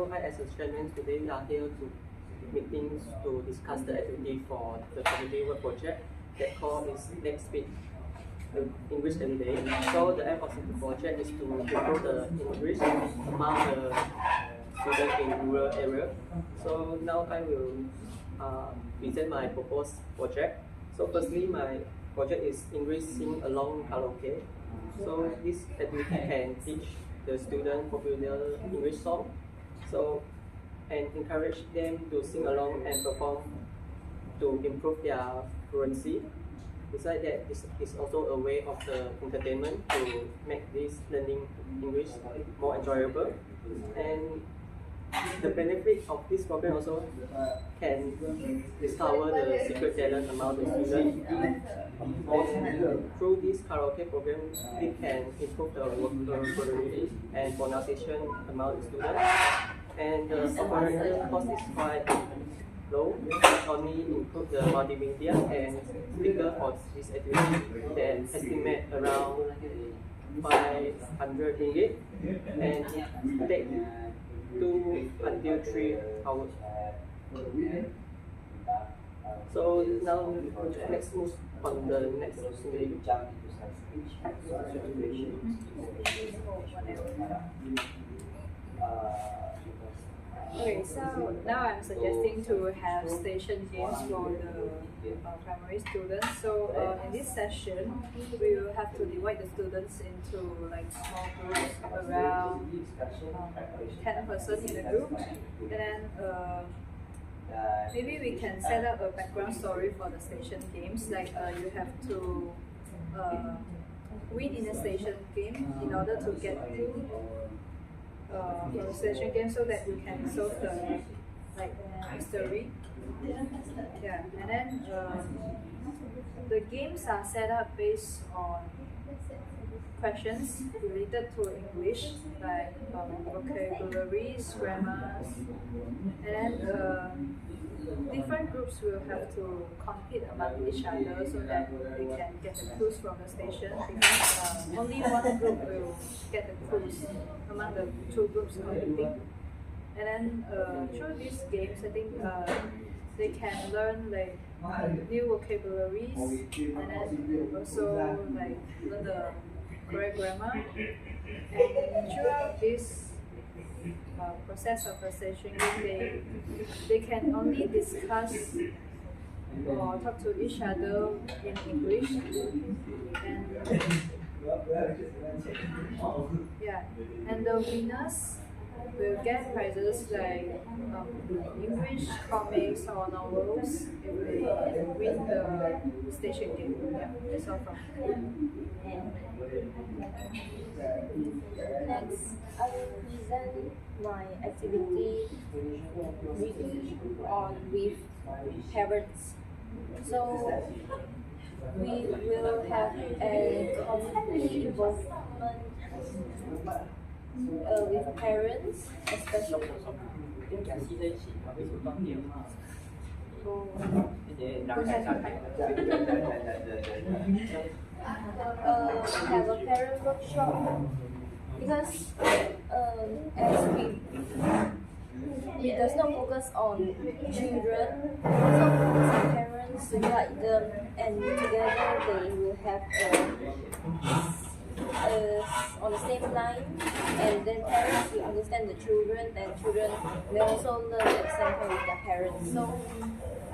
So I, as a chairman, today we are here to meetings to discuss the activity for the community work project that call is Next Speed the English every day. So the aim of the project is to improve the English among the students in rural area. So now I will present my proposed project. So firstly, my project is English sing along karaoke. So this activity can teach the student popular English song. So and encourage them to sing along and perform to improve their fluency. Besides that, this is also a way of the entertainment to make this learning English more enjoyable. And the benefit of this program also can discover the secret talent among the students. Through this karaoke program, it can improve the vocabulary and pronunciation among the students. And the operator cost is quite low. It only include the multimedia and speaker for this activity that estimate around 500 ringgit and it take 2 until 3 hours. So now let's move on the next slide. Okay, so now I'm suggesting to have station games for the primary students. So in this session, we will have to divide the students into like small groups around 10 persons in a group, and then maybe we can set up a background story for the station games. Like you have to win in a station game in order to get through from the station game, so that you can solve the mystery. Yeah, and then the games are set up based on questions related to English, like vocabularies, grammars, and then different groups will have to compete among each other so that they can get the clues from the station, because only one group will get the clues among the two groups competing. And then through these games, I think they can learn like new vocabularies, and then also like learn the correct grammar. And throughout this process of the session, they can only discuss or talk to each other in English, and yeah, and the winners will get prizes like English comics or novels if they win the station game. Yeah, that's all from me. Next, I will present my activity with parents. So we will have a community involvement with parents, especially. Have a parent workshop, because as it does not focus on children, so focus on parents to guide them, and together they will have on the same line, and then parents will understand the children, and children will also learn at the same time with their parents. So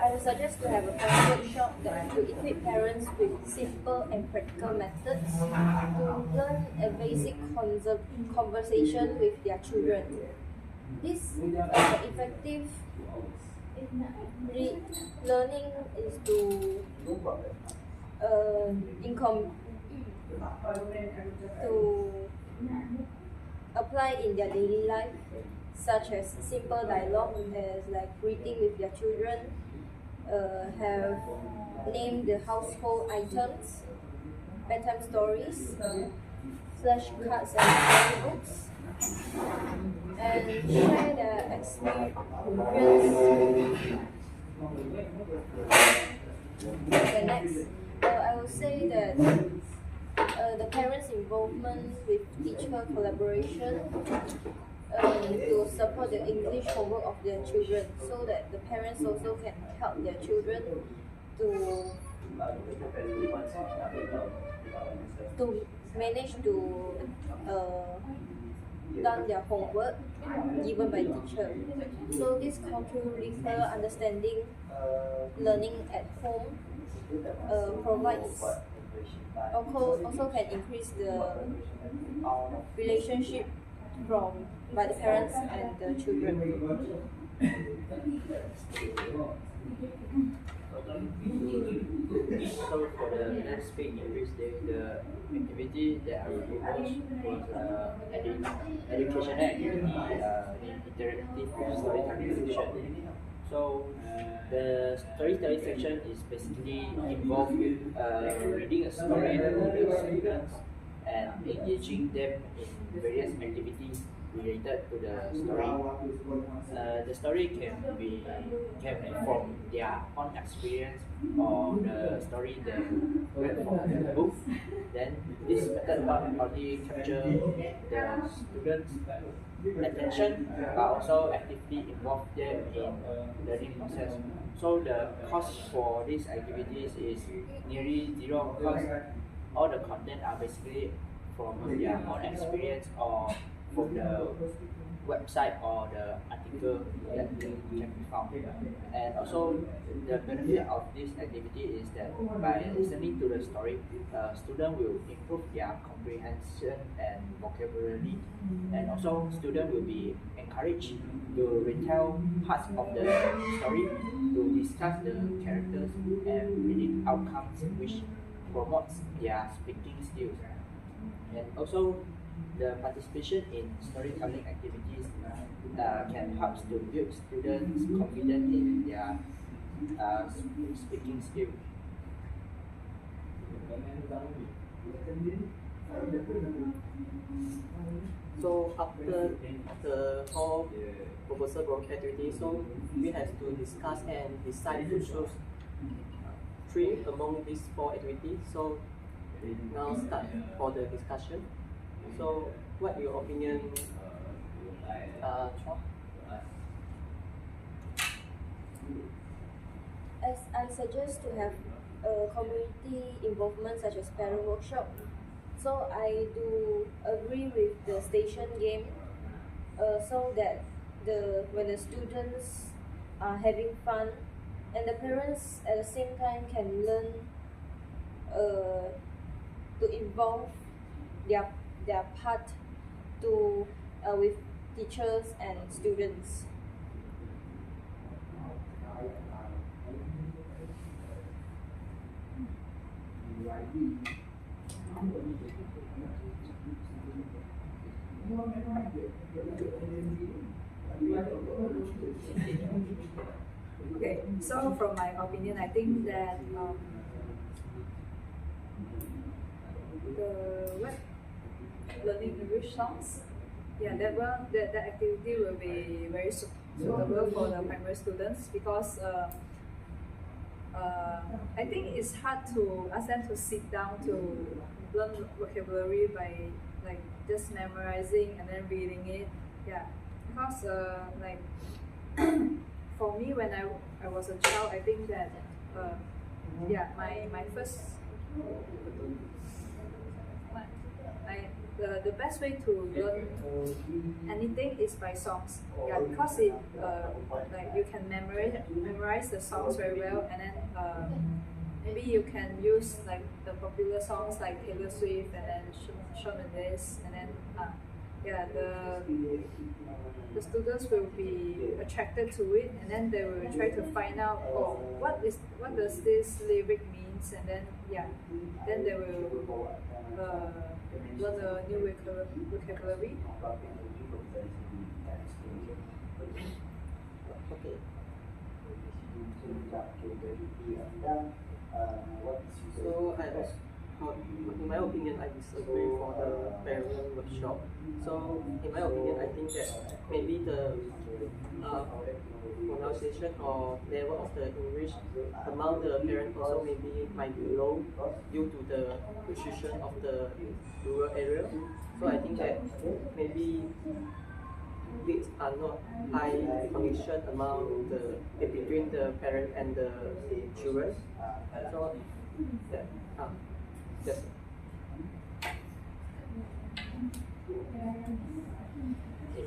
I would suggest to have a parent workshop that to equip parents with simple and practical methods to learn a basic conversation with their children. This effective learning is to apply in their daily life, such as simple dialogue as like greeting with their children, have named the household items, bedtime stories, flashcards and storybooks, and share their experience. Okay, next, I will say that the parents' involvement with teacher collaboration to support the English homework of their children, so that the parents also can help their children to manage to done their homework given by teacher. So this curricular understanding learning at home provides also can increase the relationship by the parents and the children. So for the next week English day, the activity that I will propose was educational activity, interactive storytelling section. So the storytelling section is basically involved with reading a story to the students and engaging them in various activities related to the story. The story can be from their own experience or the story they read from the book. Then this method not only capture the students' attention but also actively involve them in learning process. So the cost for these activities is nearly zero because all the content are basically from their own experience or from the website or the article that can be found. And also the benefit of this activity is that by listening to the story, student will improve their comprehension and vocabulary, and also student will be encouraged to retell parts of the story, to discuss the characters and predict outcomes, which promotes their speaking skills. And also the participation in storytelling activities can help to build students' confidence in their speaking skills. So after the whole proposal group activity, so we have to discuss and decide to choose 3 among these 4 activities. So now start for the discussion. So what your opinion, Chua? As I suggest to have community involvement such as parent workshop, so I do agree with the station game, so that when the students are having fun and the parents at the same time can learn to involve their part to with teachers and students. Okay, so from my opinion, I think that the learning English songs, that activity will be very suitable for the primary students, because I think it's hard to ask them to sit down to learn vocabulary by like just memorizing and then reading it. Yeah, because like for me, when I was a child, I think that my first the best way to learn anything is by songs. Yeah, because it like you can memorize the songs very well, and then maybe you can use like the popular songs like Taylor Swift and then Shawn Mendes, and then the students will be attracted to it, and then they will try to find out, oh, what does this lyric means, and then then they will learn a new vocabulary. Okay. So in my opinion, I disagree for the parent workshop. So in my opinion, I think that maybe the pronunciation or level of the English among the parents also maybe might be low due to the precision of the rural area. So I think that maybe these are not high connection among between the parent and the children. So that that's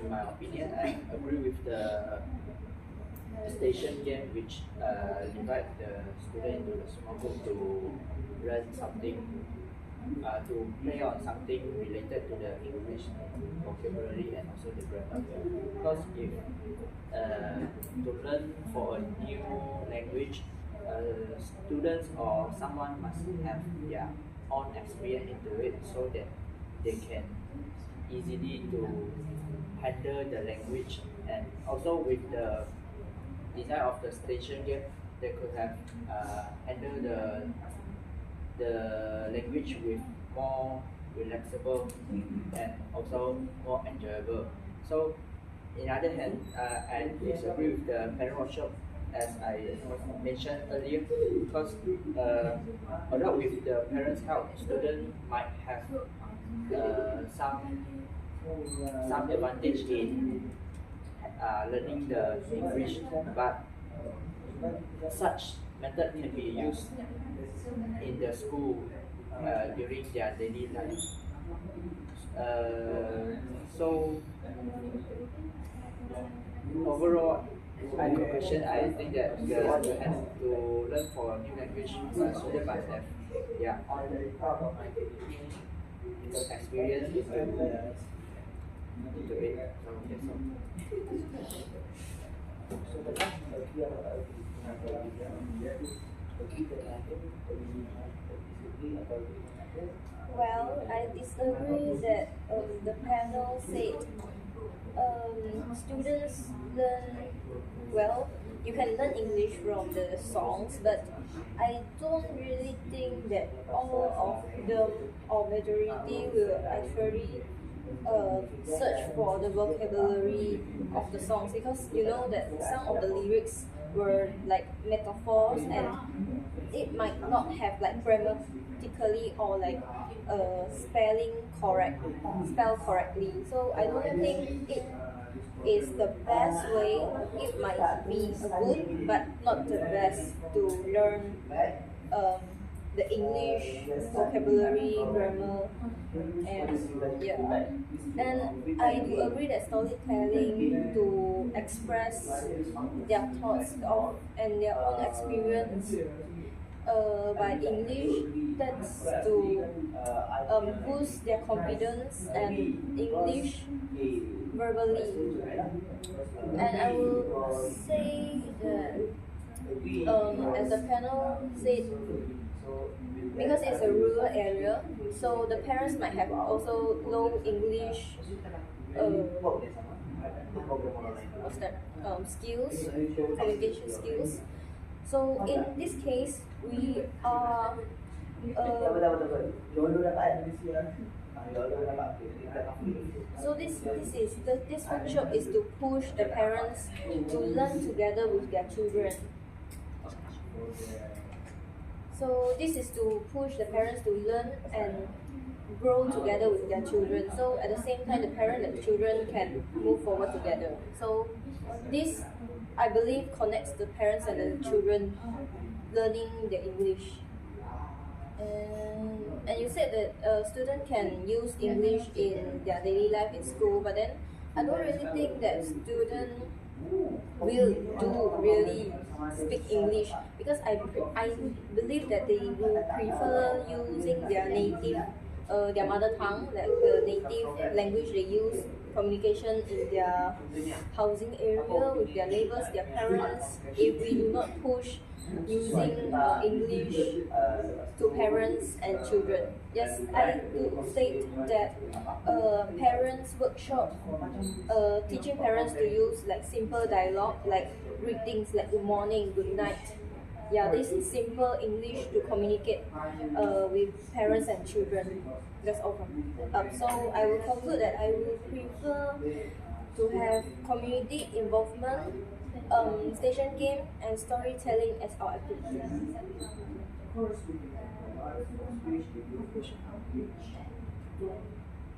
In my opinion, I agree with the station game, which divide the student into the small group to learn something, to play on something related to the English vocabulary and also the grammar. Because if to learn for a new language, students or someone must have their own experience into it, so that they can easily to handle the language. And also with the design of the station game, they could have handle the language with more relaxable and also more enjoyable. So in other hand, I disagree with the parent workshop, as I mentioned earlier, because although with the parents' help, students might have some advantage in learning the English, but such method can be used in the school during their daily life. So overall, my conclusion, I think that the student has to learn for a new language. Student must have their own experience into it. So that's all. Well, I disagree that the panel said students learn, well, you can learn English from the songs, but I don't really think that all of them or majority will actually search for the vocabulary of the songs, because you know that some of the lyrics were like metaphors and it might not have like grammatically or like spell correctly. So I don't think it is the best way. It might be good, but not the best to learn the English vocabulary, grammar, and yeah. And I do agree that storytelling to express their thoughts of and their own experience by English, that's to boost their confidence and English verbally. And I will say that as the panel said, because it's a rural area, so the parents might have also low English what's that skills, communication skills. So in this case, we are so this workshop is to push the parents to learn together with their children. So this is to push the parents to learn and grow together with their children. So at the same time, the parent and the children can move forward together. So this, I believe, connects the parents and the children learning the English. And you said that students can use English in their daily life in school, but then I don't really think that students will really speak English, because I believe that they will prefer using their native, their mother tongue, like the native language they use, communication in their housing area with their neighbors, their parents. If we do not push using English to parents and children. Yes, I do state that parents workshop teaching parents to use like simple dialogue, like greetings, like good morning, good night. Yeah, this is simple English to communicate with parents and children. That's all from me. So I will conclude that I will prefer to have community involvement, station game, and storytelling as our activities.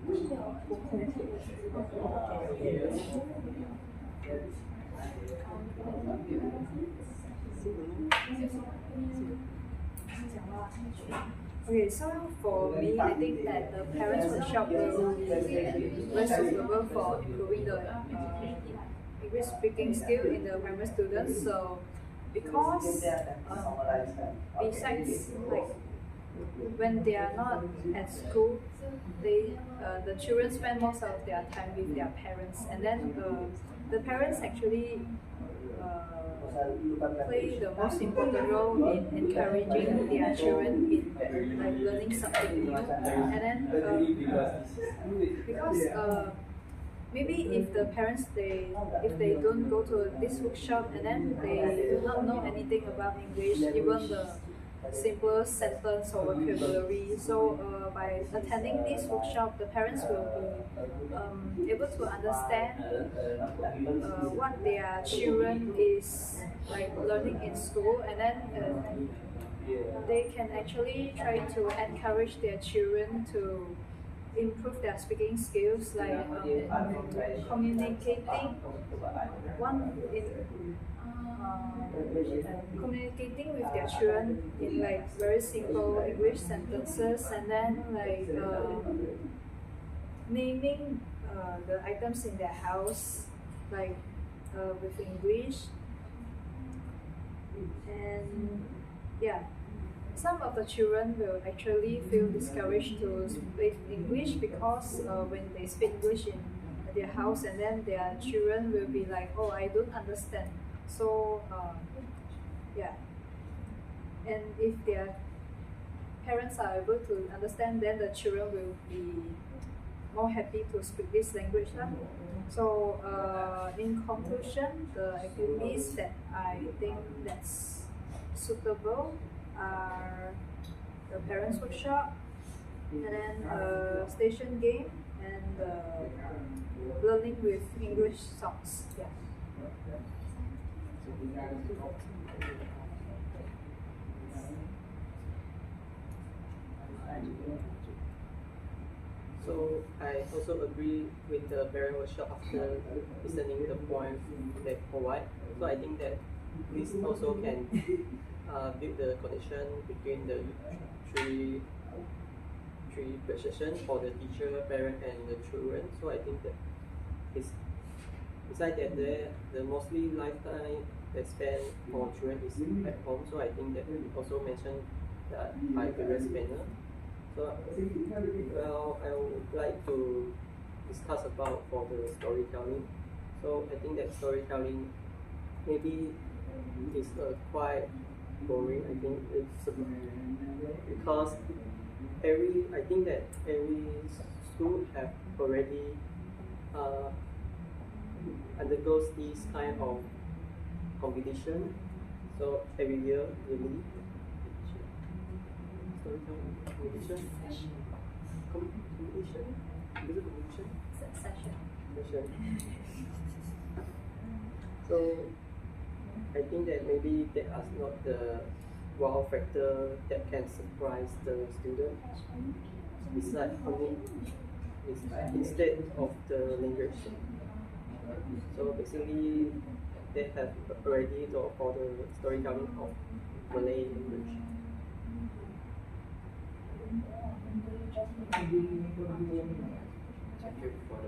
Okay, so for me, I think that the parents workshop will be very suitable for improving the English speaking skill in the primary students. So, because besides like when they are not at school, the children spend most of their time with their parents, and then the parents actually play the most important role in encouraging their children in like learning something new. And then because maybe if the parents if they don't go to this workshop and then they do not know anything about English, even the simple sentence or vocabulary. So by attending this workshop, the parents will be able to understand what their children is like learning in school, and then they can actually try to encourage their children to improve their speaking skills, like communicating with their children in like very simple English sentences, and then like naming the items in their house like with English. And yeah, some of the children will actually feel discouraged to speak English because when they speak English in their house, and then their children will be like, oh, I don't understand. So yeah, and if their parents are able to understand, then the children will be more happy to speak this language. So in conclusion, the activities that I think that's suitable are the parents workshop, and then station game, and learning with English songs. Yeah. So I also agree with the parent workshop after listening to the point they provide. So I think that this also can build the connection between the three sessions for the teacher, parent, and the children. So I think that besides that, the mostly lifetime they spend for children is at home. So I think that also mentioned that by previous panel. So well, I would like to discuss about for the storytelling. So I think that storytelling maybe is quite boring. I think it's because I think that every school have already undergoes this kind of competition. So every year, really, storytelling competition, session. So I think that maybe there is not the wow factor that can surprise the student. It's like instead of the language. So basically, they have already for the storytelling of Malay language. Thank you for the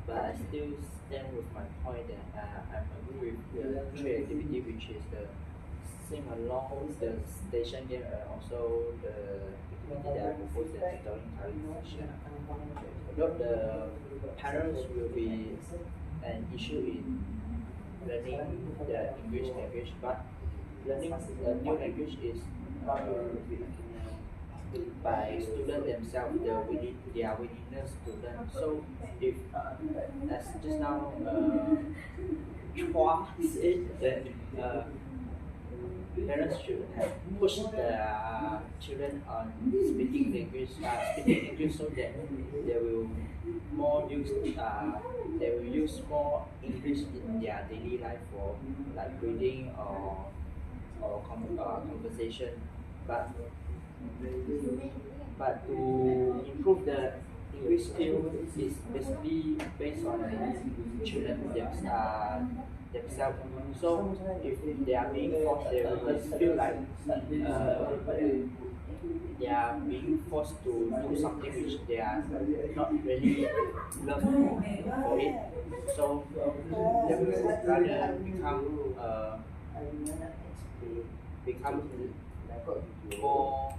but I still stand with my point that I agree with the three activity, which is the sing along, the station game, and also the activity that I proposed as storytelling session. Although the parents will be an issue in learning the English language, but learning a new language is by students themselves, their willingness to learn. So if, as just now, CHUA said that parents should have pushed their children on speaking English, so that they will use more English in their daily life for like reading or conversation. But But to improve the English skill is basically based on the children themselves. So if they are being forced, they will feel like they are being forced to do something which they are not really love for it. So they will rather become more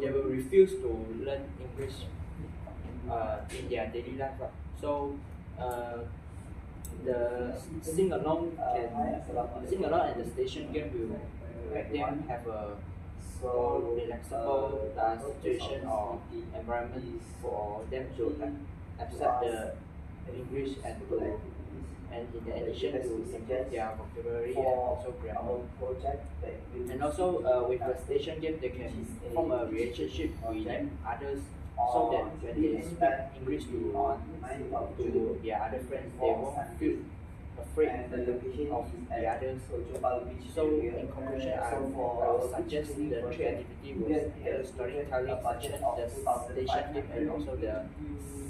they will refuse to learn English in their daily life. So the sing along and the station game will make them have a more relaxable situation or environment for them to accept the English and in addition to improve their vocabulary and also grammar. And also with the station game, they can form a relationship with others, so that when they speak English to their other friends, they won't feel afraid of the others. So in conclusion, I will suggest the three activity was the storytelling section, the station game, and also the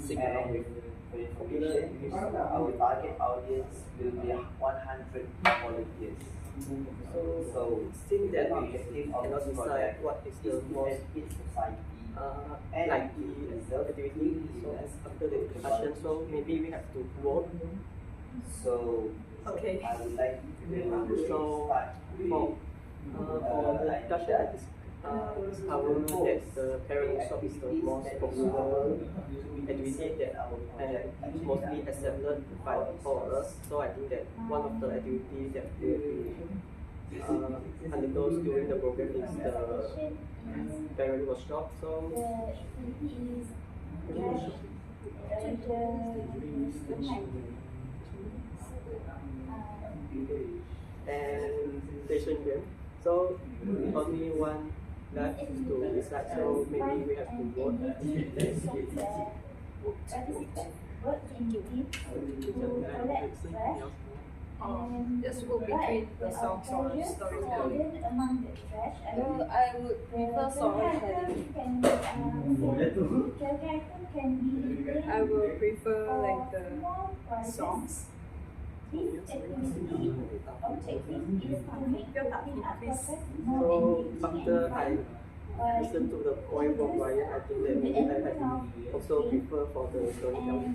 sing along with information. Our target audience will be 100 volunteers. So since that we cannot decide what is the most likely activity, so after the discussion, so maybe we have to vote. So Okay. I would like to So for the discussion, discover that the parent workshop is the most popular activity that and mostly accepted by all of us. So I think that one of the activities that will be undergoes during the program is the parent workshop. So and station game. So only one left to decide. So maybe we have to vote. Just go between the songs or storytelling. I would prefer storytelling. I will prefer like the songs. So after I listen to the point from BRYAN, I think that maybe I have also prefer for the storytelling.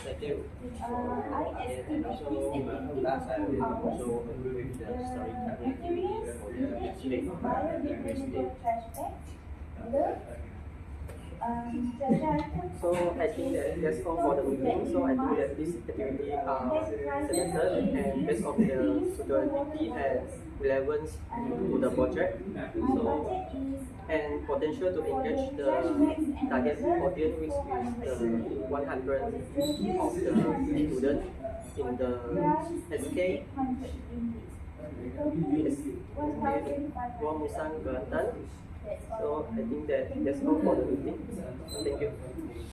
Thank you. And also last I will also agree with the storytelling activity for the next week, English Day. So I think that that's all for the meeting. So I think that this activity are selected and based on the suitability and relevance to the project. So and potential to engage the target audience, which is the 100 of the students in the SK Kelantan. So I think that that's all for the meeting. Thank you.